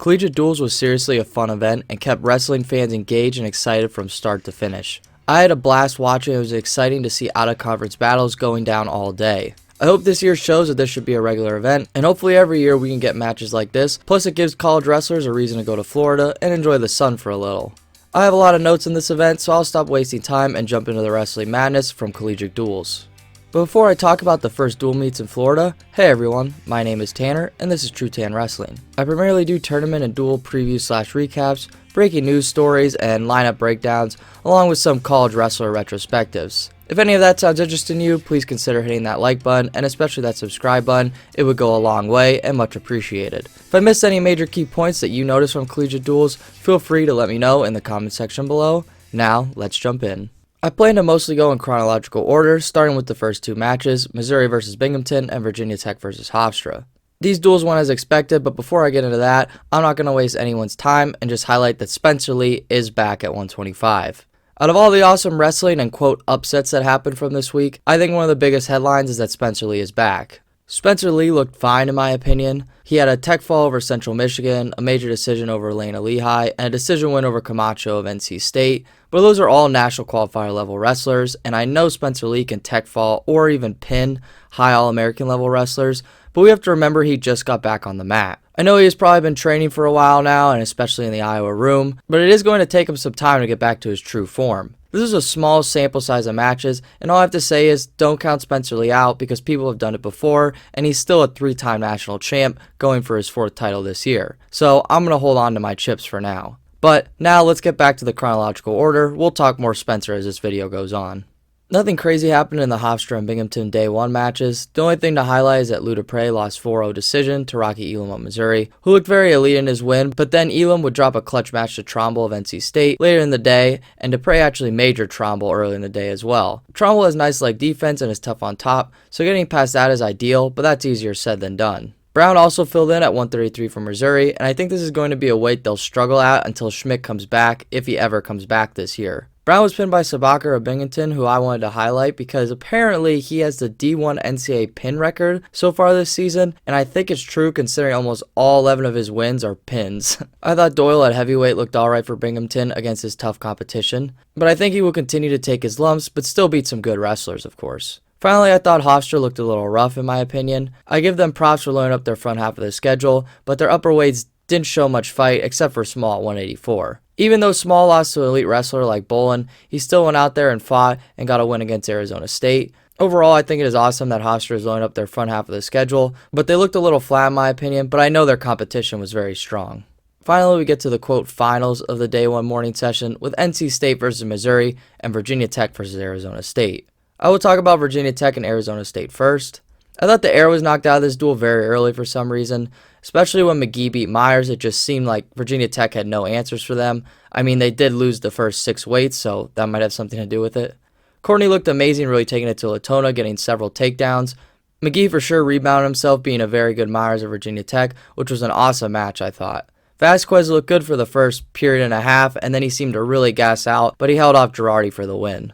Collegiate Duels was seriously a fun event and kept wrestling fans engaged and excited from start to finish. I had a blast watching. It was exciting to see out-of-conference battles going down all day. I hope this year shows that this should be a regular event, and hopefully every year we can get matches like this, plus it gives college wrestlers a reason to go to Florida and enjoy the sun for a little. I have a lot of notes in this event, so I'll stop wasting time and jump into the wrestling madness from Collegiate Duels. But before I talk about the first dual meets in Florida, hey everyone, my name is Tanner, and this is TrueTan Wrestling. I primarily do tournament and dual previews/recaps, breaking news stories, and lineup breakdowns, along with some college wrestler retrospectives. If any of that sounds interesting to you, please consider hitting that like button, and especially that subscribe button. It would go a long way and much appreciated. If I missed any major key points that you noticed from Collegiate Duels, feel free to let me know in the comment section below. Now, let's jump in. I plan to mostly go in chronological order, starting with the first two matches, Missouri vs. Binghamton and Virginia Tech vs. Hofstra. These duels went as expected, but before I get into that, I'm not going to waste anyone's time and just highlight that Spencer Lee is back at 125. Out of all the awesome wrestling and quote upsets that happened from this week, I think one of the biggest headlines is that Spencer Lee is back. Spencer Lee looked fine in my opinion. He had a tech fall over Central Michigan, a major decision over Lehigh, and a decision win over Camacho of NC State, but those are all national qualifier level wrestlers, and I know Spencer Lee can tech fall or even pin high All-American level wrestlers, but we have to remember he just got back on the mat. I know he has probably been training for a while now, and especially in the Iowa room, but it is going to take him some time to get back to his true form. This is a small sample size of matches, and all I have to say is don't count Spencer Lee out because people have done it before, and he's still a 3-time national champ going for his 4th title this year. So I'm going to hold on to my chips for now. But now let's get back to the chronological order. We'll talk more Spencer as this video goes on. Nothing crazy happened in the Hofstra and Binghamton Day 1 matches. The only thing to highlight is that Lou Dupree lost 4-0 decision to Rocky Elam of Missouri, who looked very elite in his win, but then Elam would drop a clutch match to Tromble of NC State later in the day, and Dupree actually majored Tromble early in the day as well. Tromble has nice leg defense and is tough on top, so getting past that is ideal, but that's easier said than done. Brown also filled in at 133 for Missouri, and I think this is going to be a weight they'll struggle at until Schmidt comes back, if he ever comes back this year. Brown was pinned by Sabacher of Binghamton, who I wanted to highlight because apparently he has the D1 NCAA pin record so far this season, and I think it's true considering almost all 11 of his wins are pins. I thought Doyle at heavyweight looked alright for Binghamton against his tough competition, but I think he will continue to take his lumps, but still beat some good wrestlers, of course. Finally, I thought Hofstra looked a little rough in my opinion. I give them props for loading up their front half of the schedule, but their upper weights didn't show much fight except for Small at 184. Even though Small lost to an elite wrestler like Bolin, he still went out there and fought and got a win against Arizona State. Overall, I think it is awesome that Hofstra is loading up their front half of the schedule, but they looked a little flat in my opinion, but I know their competition was very strong. Finally, we get to the quote finals of the Day 1 morning session with NC State versus Missouri and Virginia Tech versus Arizona State. I will talk about Virginia Tech and Arizona State first. I thought the air was knocked out of this duel very early for some reason, especially when McGee beat Myers. It just seemed like Virginia Tech had no answers for them. I mean, they did lose the first 6 weights, so that might have something to do with it. Courtney looked amazing, really taking it to Latona, getting several takedowns. McGee for sure rebounded himself, being a very good Myers of Virginia Tech, which was an awesome match, I thought. Vasquez looked good for the first period and a half, and then he seemed to really gas out, but he held off Girardi for the win.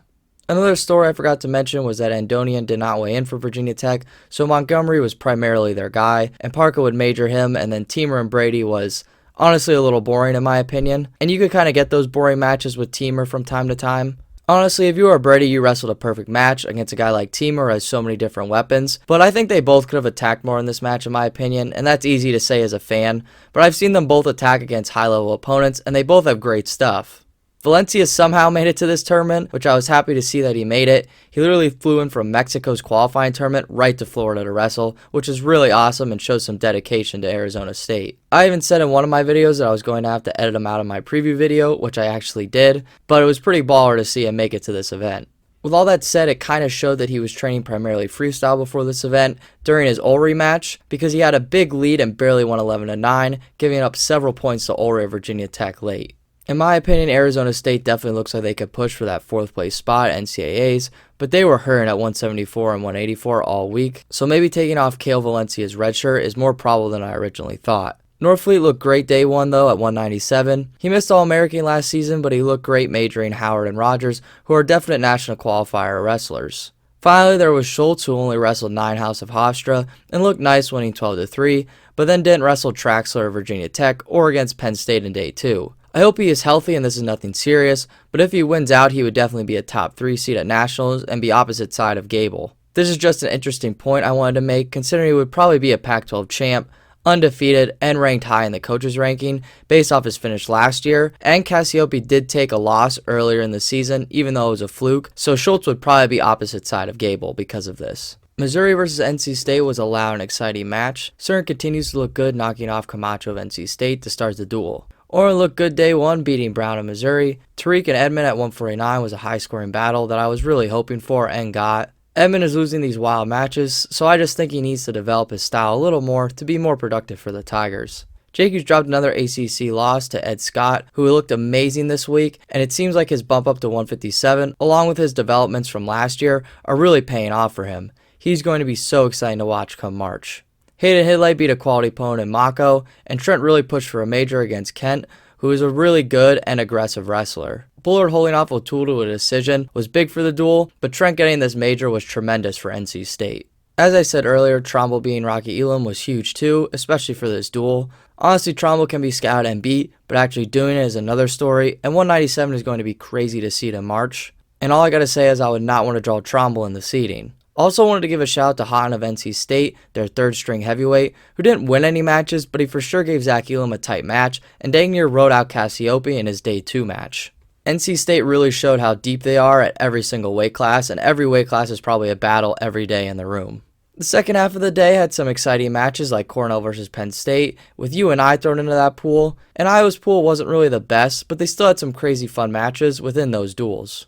Another story I forgot to mention was that Andonian did not weigh in for Virginia Tech, so Montgomery was primarily their guy, and Parker would major him, and then Teamer and Brady was honestly a little boring in my opinion, and you could kind of get those boring matches with Teamer from time to time. Honestly, if you were Brady, you wrestled a perfect match against a guy like Teamer who has so many different weapons, but I think they both could have attacked more in this match in my opinion, and that's easy to say as a fan, but I've seen them both attack against high-level opponents, and they both have great stuff. Valencia somehow made it to this tournament, which I was happy to see that he made it. He literally flew in from Mexico's qualifying tournament right to Florida to wrestle, which is really awesome and shows some dedication to Arizona State. I even said in one of my videos that I was going to have to edit him out of my preview video, which I actually did, but it was pretty baller to see him make it to this event. With all that said, it kind of showed that he was training primarily freestyle before this event during his Ulrey match because he had a big lead and barely won 11-9, giving up several points to Ulrey of Virginia Tech late. In my opinion, Arizona State definitely looks like they could push for that 4th place spot at NCAAs, but they were hurting at 174 and 184 all week, so maybe taking off Cale Valencia's red shirt is more probable than I originally thought. Norfleet looked great day 1 though at 197. He missed All-American last season, but he looked great majoring Howard and Rogers, who are definite national qualifier wrestlers. Finally, there was Schultz, who only wrestled 9 House of Hofstra and looked nice winning 12-3, but then didn't wrestle Traxler of Virginia Tech or against Penn State in day 2. I hope he is healthy and this is nothing serious, but if he wins out, he would definitely be a top 3 seed at Nationals and be opposite side of Gable. This is just an interesting point I wanted to make, considering he would probably be a Pac-12 champ, undefeated, and ranked high in the coaches ranking based off his finish last year, and Cassiope did take a loss earlier in the season, even though it was a fluke, so Schultz would probably be opposite side of Gable because of this. Missouri versus NC State was a loud and exciting match. Cern continues to look good, knocking off Camacho of NC State to start the duel. Oren looked good day 1, beating Brown of Missouri. Tariq and Edmond at 149 was a high-scoring battle that I was really hoping for and got. Edmond is losing these wild matches, so I just think he needs to develop his style a little more to be more productive for the Tigers. Jacobs dropped another ACC loss to Ed Scott, who looked amazing this week, and it seems like his bump up to 157, along with his developments from last year, are really paying off for him. He's going to be so exciting to watch come March. Hayden Hidlay beat a quality opponent in Mako, and Trent really pushed for a major against Kent, who is a really good and aggressive wrestler. Bullard holding off O'Toole to a decision was big for the duel, but Trent getting this major was tremendous for NC State. As I said earlier, Tromble beating Rocky Elam was huge too, especially for this duel. Honestly, Tromble can be scouted and beat, but actually doing it is another story, and 197 is going to be crazy to seed in March. And all I gotta say is I would not want to draw Tromble in the seeding. Also wanted to give a shout out to Houghton of NC State, their third string heavyweight, who didn't win any matches, but he for sure gave Zach Elam a tight match, and dang near rode out Cassiope in his day 2 match. NC State really showed how deep they are at every single weight class, and every weight class is probably a battle every day in the room. The second half of the day had some exciting matches like Cornell versus Penn State, with UNI thrown into that pool, and Iowa's pool wasn't really the best, but they still had some crazy fun matches within those duels.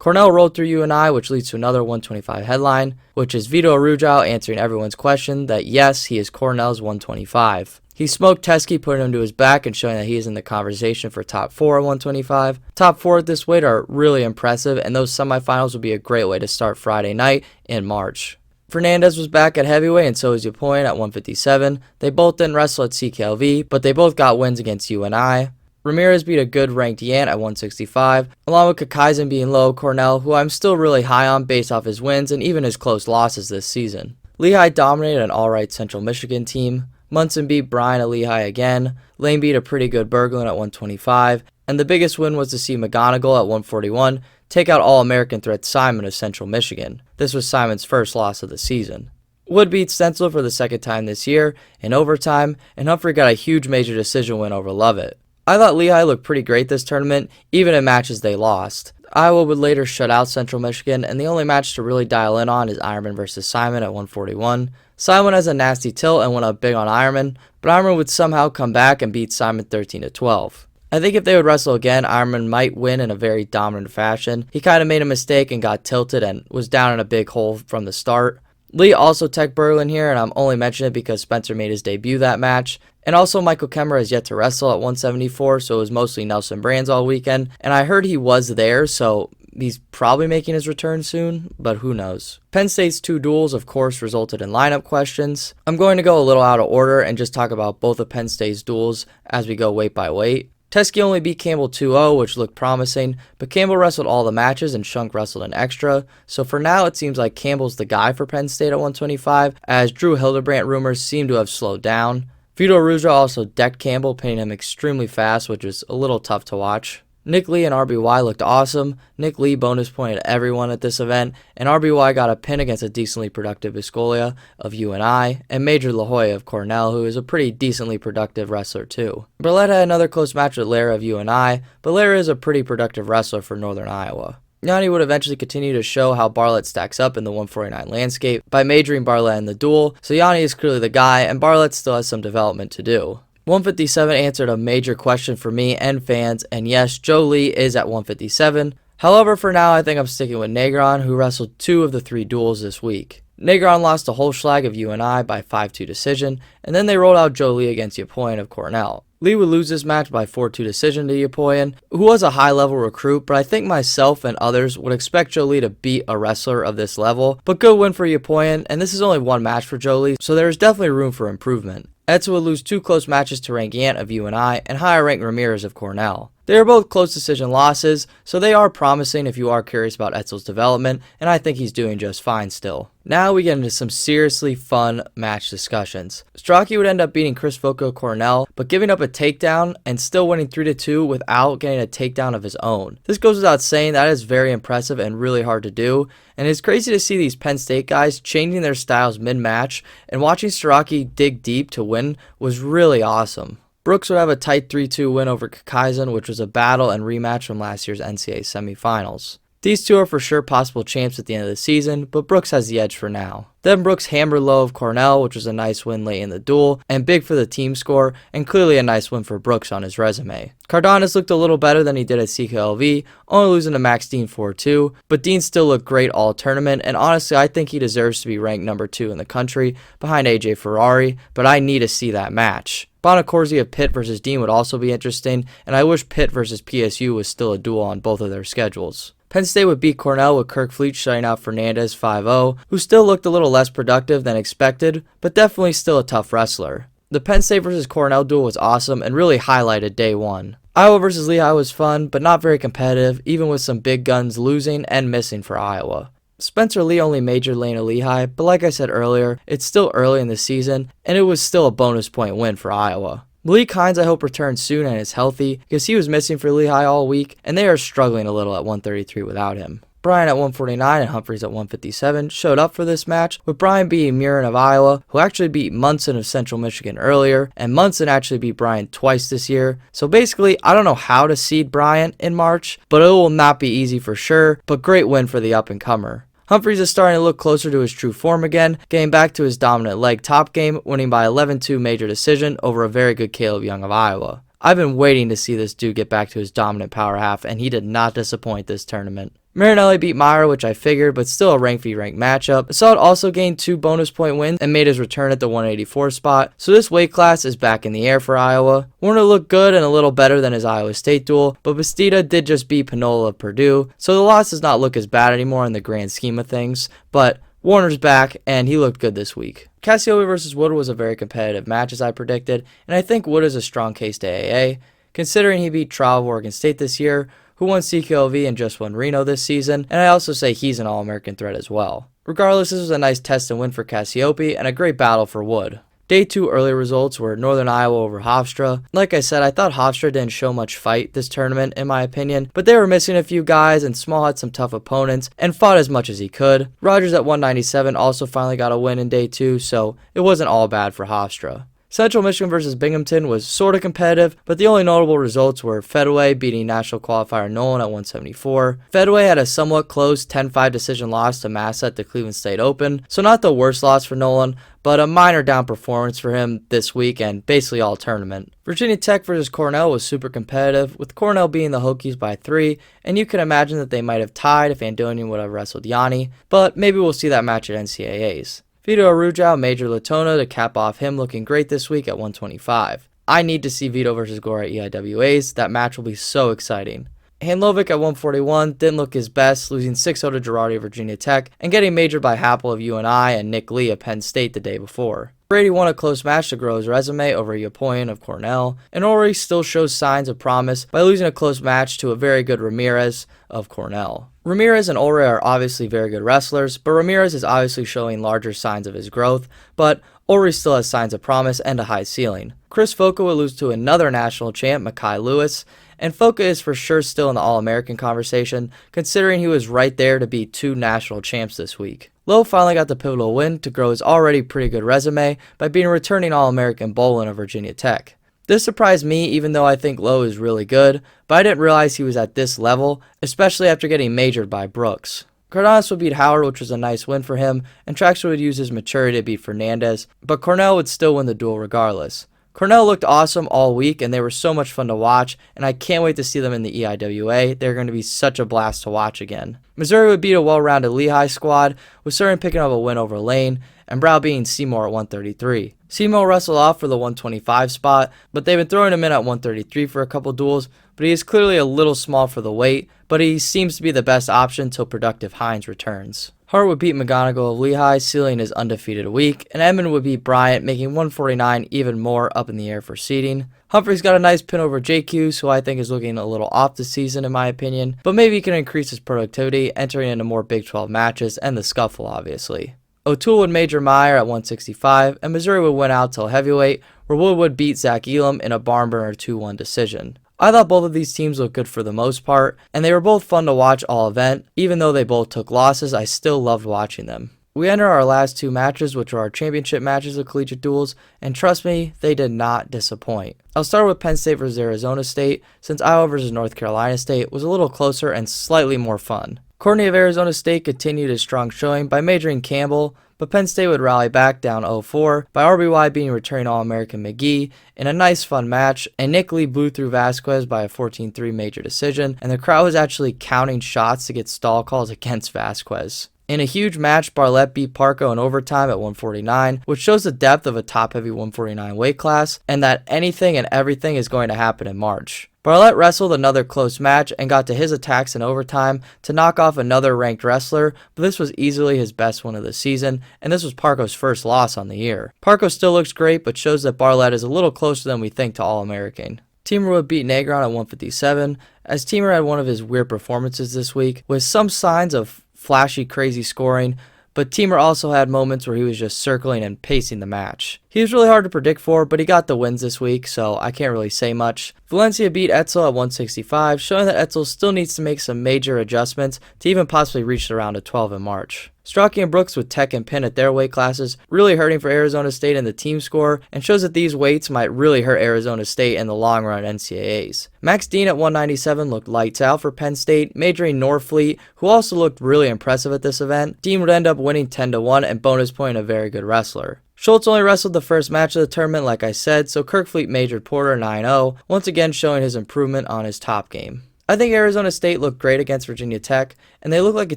Cornell rolled through UNI, which leads to another 125 headline, which is Vito Arujau answering everyone's question that yes, he is Cornell's 125. He smoked Teskey, putting him to his back and showing that he is in the conversation for top 4 at 125. Top 4 at this weight are really impressive, and those semifinals will be a great way to start Friday night in March. Fernandez was back at heavyweight, and so is Yapoyan at 157. They both didn't wrestle at CKLV, but they both got wins against UNI. Ramirez beat a good ranked Yant at 165, along with Kakaisen being low Cornell, who I'm still really high on based off his wins and even his close losses this season. Lehigh dominated an alright Central Michigan team. Munson beat Bryan at Lehigh again. Lane beat a pretty good Berglund at 125, and the biggest win was to see McGonigal at 141 take out All-American threat Simon of Central Michigan. This was Simon's first loss of the season. Wood beat Stencil for the second time this year in overtime, and Humphrey got a huge major decision win over Lovett. I thought Lehigh looked pretty great this tournament, even in matches they lost. Iowa would later shut out Central Michigan, and the only match to really dial in on is Ironman versus Simon at 141. Simon has a nasty tilt and went up big on Ironman, but Ironman would somehow come back and beat Simon 13-12. I think if they would wrestle again, Ironman might win in a very dominant fashion. He kind of made a mistake and got tilted and was down in a big hole from the start. Lee also tech Berglund here, and I'm only mentioning it because Spencer made his debut that match. And also Michael Kemmer has yet to wrestle at 174, so it was mostly Nelson Brands all weekend. And I heard he was there, so he's probably making his return soon, but who knows. Penn State's 2 duels, of course, resulted in lineup questions. I'm going to go a little out of order and just talk about both of Penn State's duels as we go weight by weight. Teskey only beat Campbell 2-0, which looked promising, but Campbell wrestled all the matches and Shunk wrestled an extra, so for now it seems like Campbell's the guy for Penn State at 125, as Drew Hildebrandt rumors seem to have slowed down. Vito Arujau also decked Campbell, pinning him extremely fast, which is a little tough to watch. Nick Lee and RBY looked awesome. Nick Lee bonus pointed everyone at this event, and RBY got a pin against a decently productive Biscolia of UNI, and Major La Jolla of Cornell, who is a pretty decently productive wrestler too. Burlett had another close match with Lara of UNI, but Lara is a pretty productive wrestler for Northern Iowa. Yanni would eventually continue to show how Bartlett stacks up in the 149 landscape by majoring Bartlett in the duel, so Yanni is clearly the guy, and Bartlett still has some development to do. 157 answered a major question for me and fans, and yes, Joe Lee is at 157. However, for now, I think I'm sticking with Negron, who wrestled 2 of the 3 duels this week. Negron lost to Holschlag of UNI by 5-2 decision, and then they rolled out Joe Lee against Yapoyan of Cornell. Lee would lose this match by 4-2 decision to Yapoyan, who was a high-level recruit, but I think myself and others would expect Joe Lee to beat a wrestler of this level, but good win for Yapoyan, and this is only one match for Joe Lee, so there is definitely room for improvement. Etzel would lose 2 close matches to ranked Yant of UNI and higher ranked Ramirez of Cornell. They are both close decision losses, so they are promising if you are curious about Etzel's development, and I think he's doing just fine still. Now we get into some seriously fun match discussions. Strachey would end up beating Chris Foco of Cornell, but giving up a takedown and still winning 3-2 without getting a takedown of his own. This goes without saying, that is very impressive and really hard to do, and it's crazy to see these Penn State guys changing their styles mid-match, and watching Strachey dig deep to win was really awesome. Brooks would have a tight 3-2 win over Kakaisen, which was a battle and rematch from last year's NCAA semifinals. These two are for sure possible champs at the end of the season, but Brooks has the edge for now. Then Brooks hammered Lowe of Cornell, which was a nice win late in the duel, and big for the team score, and clearly a nice win for Brooks on his resume. Cardenas looked a little better than he did at CKLV, only losing to Max Dean 4-2, but Dean still looked great all tournament, and honestly I think he deserves to be ranked number 2 in the country, behind AJ Ferrari, but I need to see that match. Bonacorsi of Pitt versus Dean would also be interesting, and I wish Pitt versus PSU was still a duel on both of their schedules. Penn State would beat Cornell with Kirk Fleet shutting out Fernandez 5-0, who still looked a little less productive than expected, but definitely still a tough wrestler. The Penn State versus Cornell duel was awesome and really highlighted day 1. Iowa versus Lehigh was fun, but not very competitive, even with some big guns losing and missing for Iowa. Spencer Lee only majored lane of Lehigh, but like I said earlier, it's still early in the season, and it was still a bonus point win for Iowa. Malik Hines I hope returns soon and is healthy, because he was missing for Lehigh all week, and they are struggling a little at 133 without him. Bryan at 149 and Humphreys at 157 showed up for this match, with Bryan beating Murin of Iowa, who actually beat Munson of Central Michigan earlier, and Munson actually beat Bryan twice this year. So basically, I don't know how to seed Bryan in March, but it will not be easy for sure, but great win for the up-and-comer. Humphreys is starting to look closer to his true form again, getting back to his dominant leg top game, winning by 11-2 major decision over a very good Caleb Young of Iowa. I've been waiting to see this dude get back to his dominant power half, and he did not disappoint this tournament. Marinelli beat Meyer, which I figured, but still a rank v rank matchup. Assad also gained 2 bonus point wins and made his return at the 184 spot, so this weight class is back in the air for Iowa. Warner looked good and a little better than his Iowa State duel, but Bastida did just beat Panola of Purdue, so the loss does not look as bad anymore in the grand scheme of things, but Warner's back, and he looked good this week. Cassioppi versus Wood was a very competitive match as I predicted, and I think Wood is a strong case to AA, considering he beat Trial of Oregon State this year, who won CKLV and just won Reno this season, and I also say he's an All-American threat as well. Regardless, this was a nice test and win for Cassioppi, and a great battle for Wood. Day 2 early results were Northern Iowa over Hofstra. Like I said, I thought Hofstra didn't show much fight this tournament in my opinion, but they were missing a few guys and Small had some tough opponents and fought as much as he could. Rogers at 197 also finally got a win in day 2, so it wasn't all bad for Hofstra. Central Michigan versus Binghamton was sort of competitive, but the only notable results were Fedway beating national qualifier Nolan at 174. Fedway had a somewhat close 10-5 decision loss to Massa at the Cleveland State Open, so not the worst loss for Nolan, but a minor down performance for him this week and basically all tournament. Virginia Tech versus Cornell was super competitive, with Cornell beating the Hokies by 3, and you can imagine that they might have tied if Andonian would have wrestled Yanni, but maybe we'll see that match at NCAAs. Vito Arujau major Latona to cap off him looking great this week at 125. I need to see Vito versus Gore at EIWAs, that match will be so exciting. Handlovic at 141 didn't look his best, losing 6-0 to Girardi of Virginia Tech, and getting majored by Happel of UNI and Nick Lee of Penn State the day before. Brady won a close match to grow his resume over Yapoyan of Cornell, and Ori still shows signs of promise by losing a close match to a very good Ramirez of Cornell. Ramirez and Ori are obviously very good wrestlers, but Ramirez is obviously showing larger signs of his growth, but Ori still has signs of promise and a high ceiling. Chris Foca will lose to another national champ, Makai Lewis, and Foca is for sure still in the All-American conversation, considering he was right there to beat 2 national champs this week. Lowe finally got the pivotal win to grow his already pretty good resume by being a returning All-American Bolin of Virginia Tech. This surprised me even though I think Lowe is really good, but I didn't realize he was at this level, especially after getting majored by Brooks. Cardenas would beat Howard, which was a nice win for him, and Traxler would use his maturity to beat Fernandez, but Cornell would still win the duel regardless. Cornell looked awesome all week, and they were so much fun to watch, and I can't wait to see them in the EIWA. They're going to be such a blast to watch again. Missouri would beat a well-rounded Lehigh squad, with Surrey picking up a win over Lane, and browbeating Seymour at 133. Seymour wrestled off for the 125 spot, but they've been throwing him in at 133 for a couple duels, but he is clearly a little small for the weight, but he seems to be the best option till Productive Hines returns. Hart would beat McGonigal of Lehigh, sealing his undefeated week, and Edmond would beat Bryant, making 149 even more up in the air for seeding. Humphrey's got a nice pin over JQ, who I think is looking a little off this season in my opinion, but maybe he can increase his productivity, entering into more Big 12 matches, and the scuffle obviously. O'Toole would major Meyer at 165, and Missouri would win out till heavyweight, where Wood would beat Zach Elam in a barn burner 2-1 decision. I thought both of these teams looked good for the most part, and they were both fun to watch all event. Even though they both took losses, I still loved watching them. We enter our last two matches, which are our championship matches of collegiate duels, and trust me, they did not disappoint. I'll start with Penn State versus Arizona State, since Iowa versus North Carolina State was a little closer and slightly more fun. Courtney of Arizona State continued his strong showing by majoring Campbell, but Penn State would rally back down 0-4 by RBY being returning All-American McGee in a nice fun match, and Nick Lee blew through Vasquez by a 14-3 major decision, and the crowd was actually counting shots to get stall calls against Vasquez. In a huge match, Barlett beat Parco in overtime at 149, which shows the depth of a top-heavy 149 weight class, and that anything and everything is going to happen in March. Barlett wrestled another close match and got to his attacks in overtime to knock off another ranked wrestler, but this was easily his best one of the season, and this was Parco's first loss on the year. Parco still looks great, but shows that Barlett is a little closer than we think to All-American. Teamer would beat Negron at 157, as Teamer had one of his weird performances this week, with some signs of flashy, crazy scoring, but Teamer also had moments where he was just circling and pacing the match. He was really hard to predict for, but he got the wins this week, so I can't really say much. Valencia beat Etzel at 165, showing that Etzel still needs to make some major adjustments to even possibly reach the round of 12 in March. Strachey and Brooks with Tech and Pin at their weight classes, really hurting for Arizona State in the team score, and shows that these weights might really hurt Arizona State in the long run NCAAs. Max Dean at 197 looked lights out for Penn State, majoring Norfleet, who also looked really impressive at this event. Dean would end up winning 10-1 and bonus point a very good wrestler. Schultz only wrestled the first match of the tournament like I said, so Kirkfleet majored Porter 9-0, once again showing his improvement on his top game. I think Arizona State looked great against Virginia Tech, and they look like a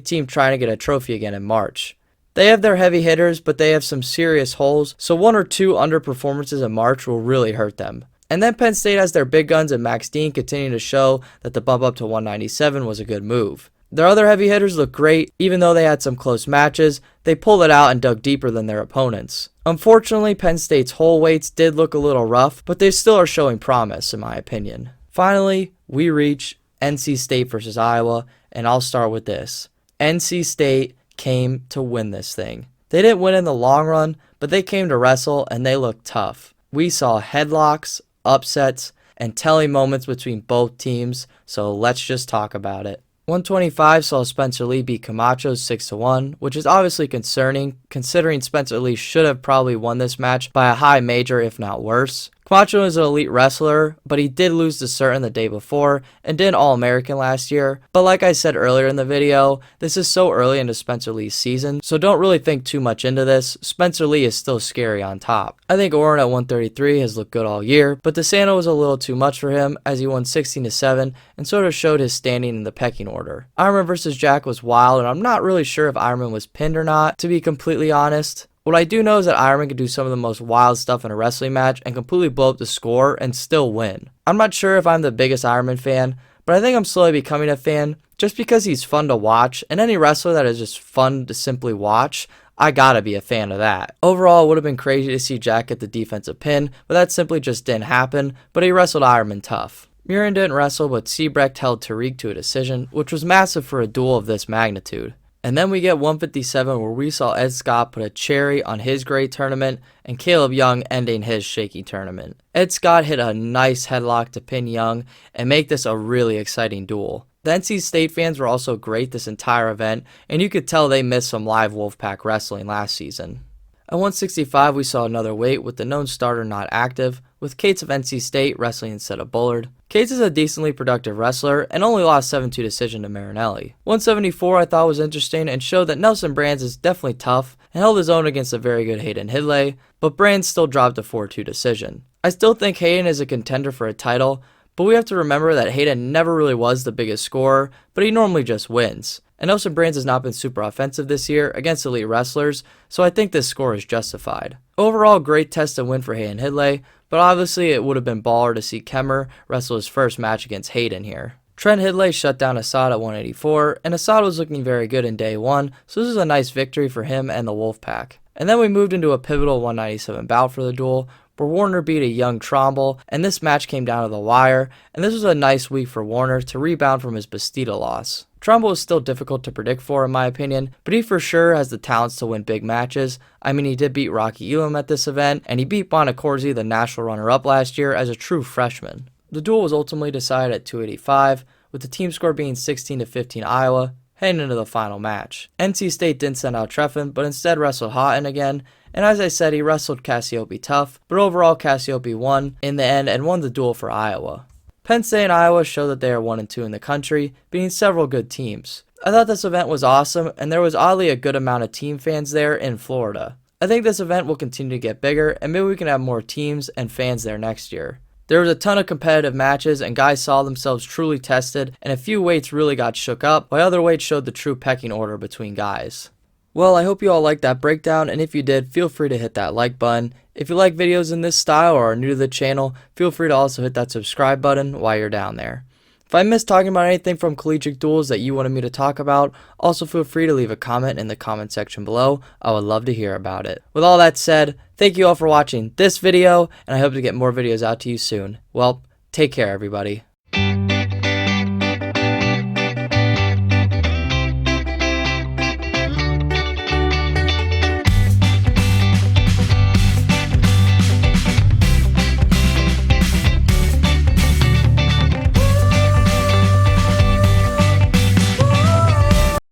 team trying to get a trophy again in March. They have their heavy hitters, but they have some serious holes, so one or two underperformances in March will really hurt them. And then Penn State has their big guns, and Max Dean continuing to show that the bump up to 197 was a good move. Their other heavy hitters look great, even though they had some close matches, they pulled it out and dug deeper than their opponents. Unfortunately, Penn State's whole weights did look a little rough, but they still are showing promise in my opinion. Finally, we reach NC State versus Iowa, and I'll start with this. NC State came to win this thing. They didn't win in the long run, but they came to wrestle and they looked tough. We saw headlocks, upsets, and telling moments between both teams, so let's just talk about it. 125 saw Spencer Lee beat Camacho 6-1, which is obviously concerning considering Spencer Lee should have probably won this match by a high major if not worse. Camacho is an elite wrestler, but he did lose to Certain the day before and did All-American last year. But like I said earlier in the video, this is so early into Spencer Lee's season, so don't really think too much into this. Spencer Lee is still scary on top. I think Oren at 133 has looked good all year, but DeSanto was a little too much for him as he won 16-7 and sort of showed his standing in the pecking order. Ironman versus Jack was wild, and I'm not really sure if Ironman was pinned or not, to be completely honest. What I do know is that Ironman can do some of the most wild stuff in a wrestling match and completely blow up the score and still win. I'm not sure if I'm the biggest Ironman fan, but I think I'm slowly becoming a fan just because he's fun to watch, and any wrestler that is just fun to simply watch, I gotta be a fan of that. Overall, it would have been crazy to see Jack get the defensive pin, but that simply just didn't happen, but he wrestled Ironman tough. Murin didn't wrestle, but Siebrecht held Tariq to a decision, which was massive for a duel of this magnitude. And then we get 157 where we saw Ed Scott put a cherry on his great tournament and Caleb Young ending his shaky tournament. Ed Scott hit a nice headlock to pin Young and make this a really exciting duel. The NC State fans were also great this entire event, and you could tell they missed some live Wolfpack wrestling last season. At 165 we saw another weight with the known starter not active, with Cates of NC State wrestling instead of Bullard. Cates is a decently productive wrestler and only lost 7-2 decision to Marinelli. 174 I thought was interesting and showed that Nelson Brands is definitely tough and held his own against a very good Hayden Hidlay, but Brands still dropped a 4-2 decision. I still think Hayden is a contender for a title, but we have to remember that Hayden never really was the biggest scorer, but he normally just wins. and Nelson Brands has not been super offensive this year against elite wrestlers, so I think this score is justified. Overall, great test and win for Hayden Hidlay, but obviously it would have been baller to see Kemmer wrestle his first match against Hayden here. Trent Hidlay shut down Assad at 184, and Assad was looking very good in day 1, so this is a nice victory for him and the Wolfpack. And then we moved into a pivotal 197 bout for the duel, where Warner beat a young Tromble, and this match came down to the wire, and this was a nice week for Warner to rebound from his Bastida loss. Tromble is still difficult to predict for in my opinion, but he for sure has the talents to win big matches. I mean, he did beat Rocky Elam at this event, and he beat Bonacorsi, the national runner-up last year, as a true freshman. The duel was ultimately decided at 285, with the team score being 16-15 Iowa, heading into the final match. NC State didn't send out Treffin, but instead wrestled Houghton again, and as I said, he wrestled Cassiope tough, but overall Cassiope won in the end and won the duel for Iowa. Penn State and Iowa show that they are 1-2 in the country, beating several good teams. I thought this event was awesome, and there was oddly a good amount of team fans there in Florida. I think this event will continue to get bigger, and maybe we can have more teams and fans there next year. There was a ton of competitive matches, and guys saw themselves truly tested, and a few weights really got shook up, while other weights showed the true pecking order between guys. Well, I hope you all liked that breakdown, and if you did, feel free to hit that like button. If you like videos in this style or are new to the channel, feel free to also hit that subscribe button while you're down there. If I missed talking about anything from Collegiate Duels that you wanted me to talk about, also feel free to leave a comment in the comment section below. I would love to hear about it. With all that said, thank you all for watching this video, and I hope to get more videos out to you soon. Well, take care everybody.